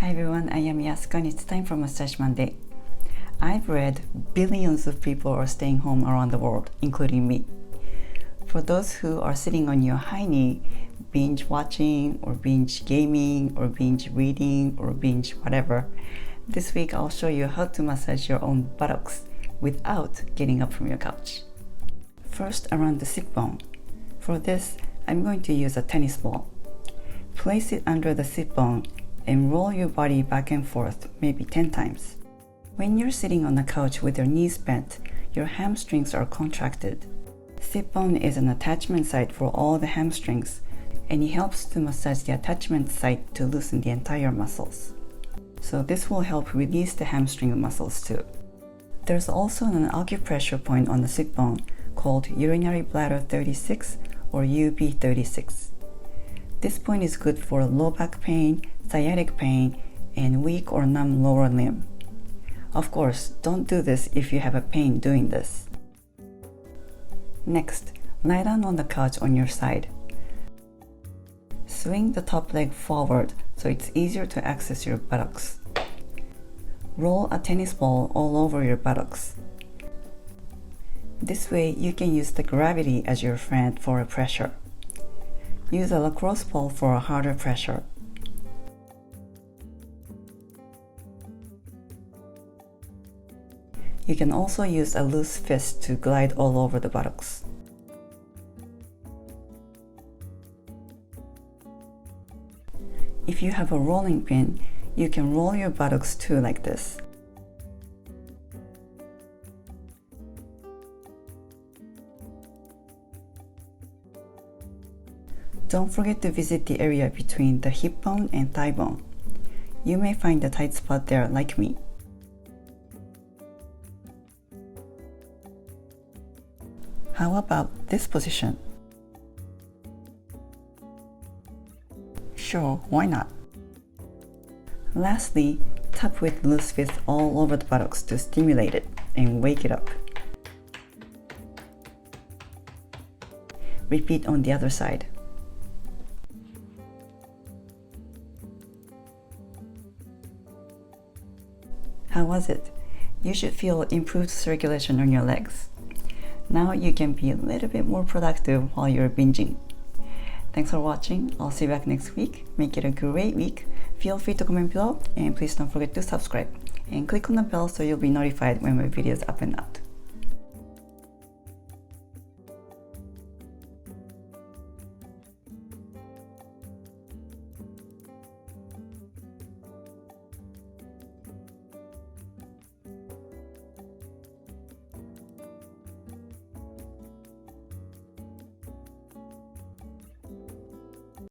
Hi everyone, I am Yasuka and it's time for Massage Monday. I've read billions of people are staying home around the world, including me. For those who are sitting on your heiny, binge watching or binge gaming or binge reading or binge whatever, this week I'll show you how to massage your own buttocks without getting up from your couch. First, around the sit bone. For this, I'm going to use a tennis ball. Place it under the sit bone and roll your body back and forth, maybe 10 times. When you're sitting on the couch with your knees bent, your hamstrings are contracted. Sit bone is an attachment site for all the hamstrings, and it helps to massage the attachment site to loosen the entire muscles. So this will help release the hamstring muscles too. There's also an acupressure point on the sit bone called urinary bladder 36 or UB36. This point is good for low back pain, sciatic pain, and weak or numb lower limb. Of course, don't do this if you have a pain doing this. Next, lie down on the couch on your side. Swing the top leg forward so it's easier to access your buttocks. Roll a tennis ball all over your buttocks. This way you can use the gravity as your friend for a pressure. Use a lacrosse ball for a harder pressure. You can also use a loose fist to glide all over the buttocks. If you have a rolling pin, you can roll your buttocks too like this. Don't forget to visit the area between the hip bone and thigh bone. You may find a tight spot there like me. How about this position? Sure, why not? Lastly, tap with loose fist all over the buttocks to stimulate it and wake it up. Repeat on the other side. How was it? You should feel improved circulation on your legs. Now you can be a little bit more productive while you're binging. Thanks for watching. I'll see you back next week. Make it a great week. Feel free to comment below and please don't forget to subscribe and click on the bell so you'll be notified when my video is up and out.